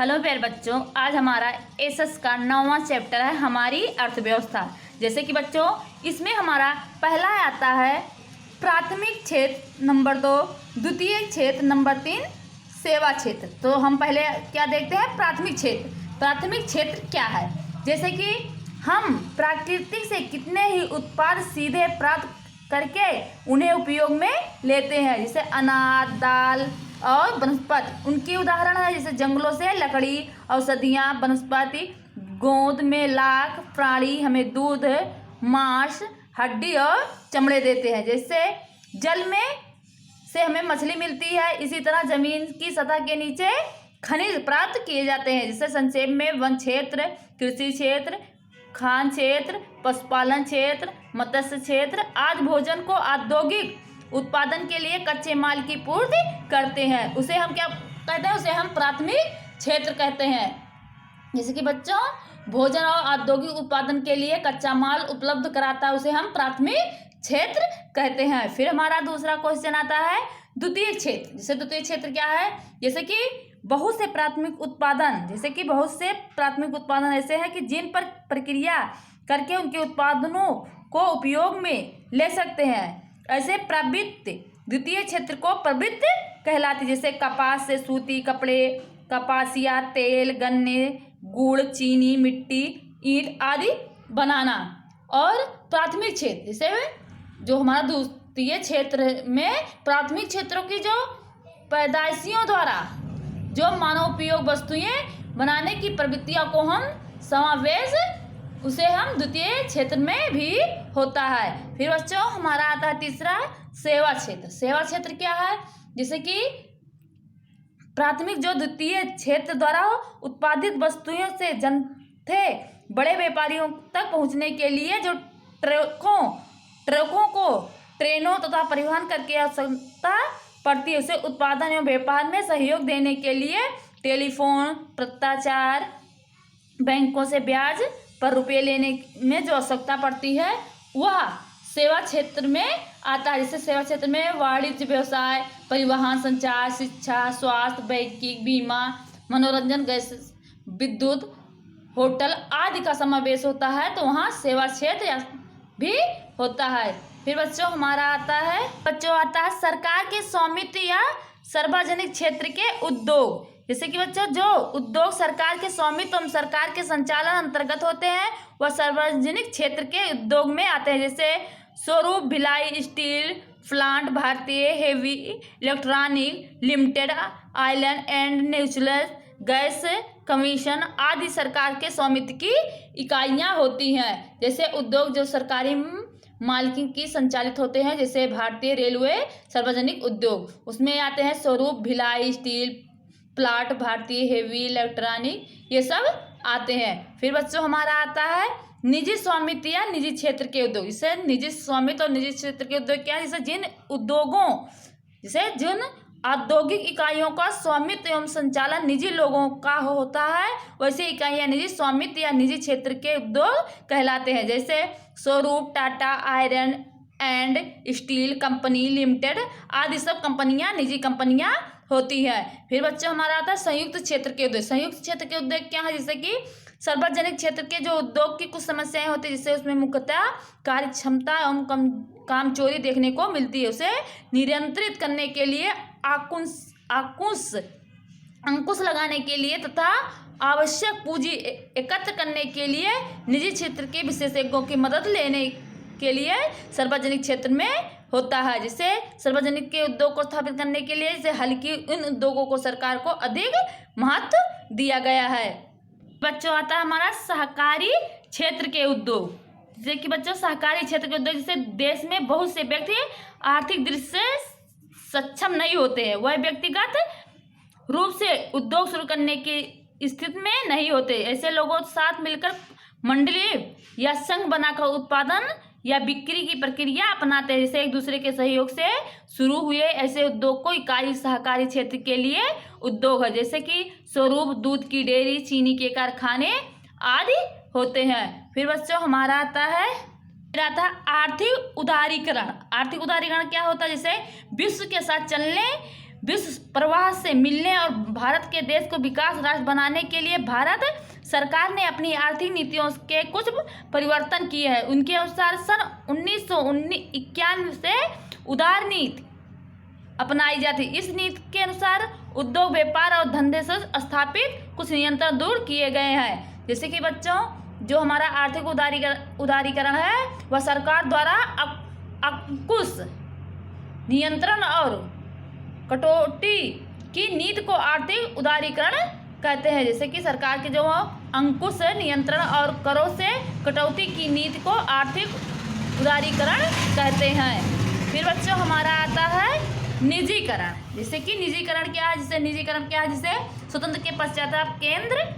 Hello प्यारे बच्चों, आज हमारा एसएस का 9वां चैप्टर है हमारी अर्थव्यवस्था। जैसे कि बच्चों इसमें हमारा पहला आता है प्राथमिक क्षेत्र नंबर 2, द्वितीय क्षेत्र नंबर 3, सेवा क्षेत्र। तो हम पहले क्या देखते हैं, प्राथमिक क्षेत्र। प्राथमिक क्षेत्र क्या है? जैसे कि हम प्रकृति से कितने ही उत्पाद सीधे प्राप्त करके उन्हें उपयोग में लेते हैं, जैसे अनाज, दाल और वनस्पति उनके उदाहरण है। जैसे जंगलों से लकड़ी, औषधियाँ, वनस्पति, गोंद में लाख प्राणी हमें दूध, मांस, हड्डी और चमड़े देते हैं। जैसे जल में से हमें मछली मिलती है, इसी तरह जमीन की सतह के नीचे खनिज प्राप्त किए जाते हैं। जैसे संक्षेप में वन क्षेत्र, कृषि क्षेत्र, खान क्षेत्र, पशुपालन क्षेत्र, मत्स्य क्षेत्र आदि भोजन को औद्योगिक उत्पादन के लिए कच्चे माल की पूर्ति करते हैं। उसे हम क्या कहते हैं? उसे हम प्राथमिक क्षेत्र कहते हैं। जैसे कि बच्चों भोजन और औद्योगिक उत्पादन के लिए कच्चा माल उपलब्ध कराता है, उसे हम प्राथमिक क्षेत्र कहते हैं। फिर हमारा दूसरा क्वेश्चन आता है द्वितीय क्षेत्र। जैसे द्वितीय क्षेत्र क्या है? जैसे कि बहुत से प्राथमिक उत्पादन, जैसे कि बहुत से प्राथमिक उत्पादन ऐसे हैं कि जिन पर प्रक्रिया करके उनके उत्पादनों को उपयोग में ले सकते हैं। ऐसे प्रवृत्ति द्वितीय क्षेत्र को प्रवृत्ति कहलाती। जैसे कपास से सूती कपड़े, कपासिया तेल, गन्ने, गुड़, चीनी, मिट्टी, ईंट आदि बनाना। और प्राथमिक क्षेत्र जैसे जो हमारा द्वितीय क्षेत्र में प्राथमिक क्षेत्रों की जो पैदाइशियों द्वारा जो मानव उपयोग वस्तुएं बनाने की प्रवृत्तियों को हम समावेश, उसे हम द्वितीय क्षेत्र में भी होता है। फिर बच्चों हमारा आता है तीसरा सेवा क्षेत्र। सेवा क्षेत्र क्या है? जैसे कि प्राथमिक जो द्वितीय क्षेत्र द्वारा उत्पादित वस्तुओं से जनते बड़े व्यापारियों तक पहुंचने के लिए जो ट्रकों को ट्रेनों तथा परिवहन करके आवश्यकता पड़ती है, उसे उत्पादन एवं व्यापार में सहयोग देने के लिए टेलीफोन, पत्राचार, बैंकों से ब्याज पर रुपये लेने में जो आवश्यकता पड़ती है वह सेवा क्षेत्र में आता है। जैसे सेवा क्षेत्र में वाणिज्य, व्यवसाय, परिवहन, संचार, शिक्षा, स्वास्थ्य, बैंकिंग, बीमा, मनोरंजन, गैस, विद्युत, होटल आदि का समावेश होता है, तो वहाँ सेवा क्षेत्र भी होता है। फिर बच्चों हमारा आता है सरकार के स्वामित्व या सार्वजनिक क्षेत्र के उद्योग। जैसे कि बच्चों जो उद्योग सरकार के स्वामित्व एवं सरकार के संचालन अंतर्गत होते हैं वह सार्वजनिक क्षेत्र के उद्योग में आते हैं। जैसे स्वरूप भिलाई स्टील प्लांट, भारतीय heavy electronic limited, iron and natural gas commission आदि सरकार के स्वामित्व की इकाइयां होती हैं। जैसे उद्योग जो सरकारी मालिकी की संचालित होते हैं, जैसे भारतीय रेलवे सार्वजनिक उद्योग, उसमें आते हैं स्वरूप भिलाई स्टील प्लांट, भारतीय हेवी इलेक्ट्रॉनिक, ये सब आते हैं। फिर बच्चों हमारा आता है निजी स्वामित्व या निजी क्षेत्र के उद्योग। इसे निजी स्वामित्व और निजी क्षेत्र के उद्योग क्या है? जैसे जिन औद्योगिक इकाइयों का स्वामित्व एवं संचालन निजी लोगों का होता है, वैसे इकाइयां निजी स्वामित्व या निजी क्षेत्र के उद्योग कहलाते हैं। जैसे स्वरूप, Tata iron and steel company limited आदि सब कंपनियां निजी कंपनियां होती है। फिर बच्चों हमारा आता है संयुक्त क्षेत्र के उद्योग। संयुक्त क्षेत्र के उद्योग क्या है? जैसे कि सार्वजनिक क्षेत्र के जो उद्योग की कुछ समस्याएं होती है, जिससे उसमें मुख्यतः कार्य क्षमता एवं काम चोरी देखने को मिलती है, उसे नियंत्रित करने के लिए अंकुश लगाने के लिए तथा आवश्यक पूंजी एकत्र करने के लिए निजी क्षेत्र के विशेषज्ञों की मदद लेने के लिए सार्वजनिक क्षेत्र में होता है। जिससे सार्वजनिक के उद्योग को स्थापित करने के लिए जैसे हल्की इन उद्योगों को सरकार को अधिक महत्व दिया गया है। बच्चों आता है हमारा सहकारी क्षेत्र के उद्योग। जैसे कि बच्चों सहकारी क्षेत्र के उद्योग, जैसे देश में बहुत से व्यक्ति आर्थिक दृष्टि से सक्षम नहीं होते हैं, वह व्यक्तिगत रूप से उद्योग शुरू करने की स्थिति में नहीं होते। ऐसे लोगों के साथ मिलकर मंडली या संघ बनाकर उत्पादन या बिक्री की प्रक्रिया अपनाते हैं। जैसे एक दूसरे के सहयोग से शुरू हुए ऐसे उद्योग को इकाई सहकारी क्षेत्र के लिए उद्योग है। जैसे कि स्वरूप दूध की डेयरी, चीनी के कारखाने आदि होते हैं। फिर बच्चों हमारा आता है आर्थिक उदारीकरण। आर्थिक उदारीकरण क्या होता है? जैसे विश्व के साथ चलने विश्व प्रवाह से मिलने और भारत के देश को विकास राष्ट्र बनाने के लिए भारत सरकार ने अपनी आर्थिक नीतियों के कुछ परिवर्तन किए हैं। उनके अनुसार सन 1991 से उदार नीति अपनाई जाती। इस नीति के अनुसार उद्योग, व्यापार और धंधे से स्थापित कुछ नियंत्रण दूर किए गए हैं। जैसे कि बच्चों, जो हमारा आर्थिक उदारीकरण है वह सरकार द्वारा अंकुश, नियंत्रण और कटौती की नीति को आर्थिक उदारीकरण कहते हैं। जैसे कि सरकार के जो अंकुश, नियंत्रण और करों से कटौती की नीति को आर्थिक उदारीकरण कहते हैं। फिर बच्चों हमारा आता है निजीकरण। जैसे कि निजीकरण क्या है? जिसे स्वतंत्र के पश्चात केंद्र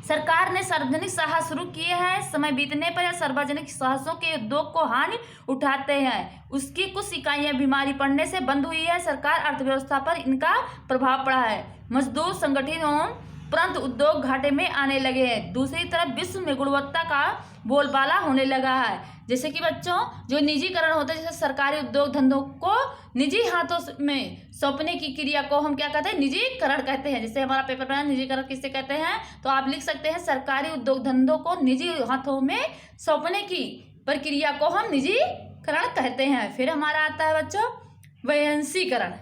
सरकार ने सार्वजनिक साहस शुरू किए हैं। समय बीतने पर सार्वजनिक साहसों के उद्योग को हानि उठाते हैं। उसकी कुछ इकाइयां बीमारी पड़ने से बंद हुई है। सरकार अर्थव्यवस्था पर इनका प्रभाव पड़ा है। मजदूर संगठित एवं परंतु उद्योग घाटे में आने लगे हैं। दूसरी तरफ विश्व में गुणवत्ता का बोलबाला होने लगा है। जैसे कि बच्चों, जो निजीकरण होता है, जैसे सरकारी उद्योग धंधों को निजी हाथों में सौंपने की क्रिया को हम क्या कहते हैं? निजीकरण कहते हैं। जैसे हमारा पेपर में निजीकरण किसे कहते हैं, तो आप लिख सकते हैं सरकारी उद्योग धंधों को निजी हाथों में सौंपने की प्रक्रिया को हम निजीकरण कहते हैं। फिर हमारा आता है बच्चों वैश्वीकरण।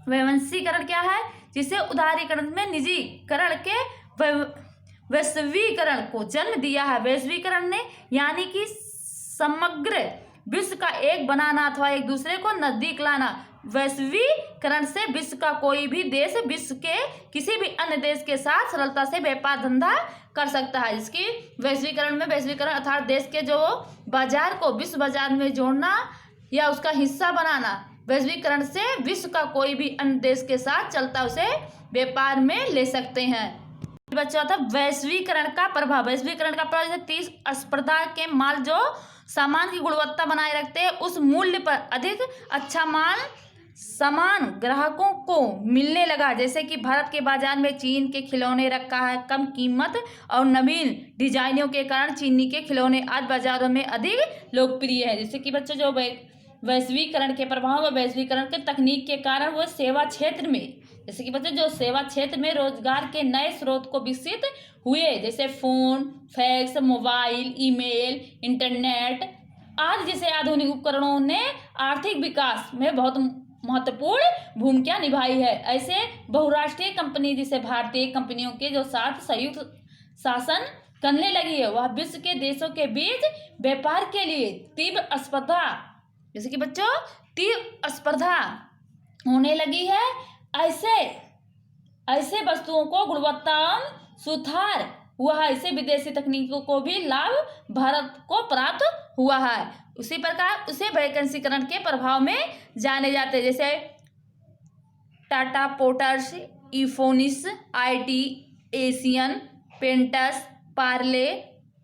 वैश्वीकरण क्या है? जिसे उदारीकरण में निजीकरण के वैश्वीकरण को जन्म दिया है। वैश्वीकरण ने यानी कि समग्र विश्व का एक बनाना अथवा एक दूसरे को नजदीक लाना। वैश्वीकरण से विश्व का कोई भी देश विश्व के किसी भी अन्य देश के साथ सरलता से व्यापार धंधा कर सकता है। जिसकी वैश्वीकरण अर्थात देश के जो बाजार को विश्व बाजार में जोड़ना या उसका हिस्सा बनाना। वैश्वीकरण से विश्व का कोई भी अन्य देश के साथ चलता उसे व्यापार में ले सकते हैं। बच्चा था वैश्वीकरण का प्रभाव। वैश्वीकरण का प्रभाव जैसे प्रतिस्पर्धा के माल जो सामान की गुणवत्ता बनाए रखते हैं, उस मूल्य पर अधिक अच्छा माल समान ग्राहकों को मिलने लगा। जैसे कि भारत के बाजार में चीन के खिलौने रखा है। कम कीमत और नवीन डिजाइनों के कारण चीनी के खिलौने आज बाजारों में अधिक लोकप्रिय है। जैसे कि बच्चों, जो वैश्वीकरण के प्रभाव व वैश्वीकरण के तकनीक के कारण वो सेवा क्षेत्र में, जैसे कि बच्चों, जो सेवा क्षेत्र में रोजगार के नए स्रोत को विकसित हुए। जैसे phone, fax, mobile, email, internet आदि जैसे आधुनिक उपकरणों ने आर्थिक विकास में बहुत महत्वपूर्ण भूमिका निभाई है। ऐसे बहुराष्ट्रीय कंपनी जैसे भारतीय कंपनियों के जो साथ संयुक्त शासन करने लगी है, वह विश्व के देशों के बीच व्यापार के लिए तीव्र स्पर्धा, जैसे कि बच्चों तीव्र स्पर्धा होने लगी है। ऐसे वस्तुओं को गुणवत्ता सुधार हुआ है। ऐसे विदेशी तकनीकों को भी लाभ भारत को प्राप्त हुआ है। उसी प्रकार उसे वैश्वीकरण के प्रभाव में जाने जाते हैं। जैसे टाटा पोर्टर्स, इफोनिस, आईटी, एशियन पेंट्स, पार्ले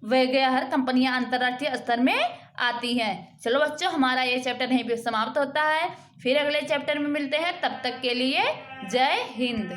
वगैरह कंपनियां अंतर्राष्ट्रीय स्तर में आती हैं। चलो बच्चों, हमारा ये चैप्टर यहीं पे समाप्त होता है। फिर अगले चैप्टर में मिलते हैं। तब तक के लिए जय हिंद।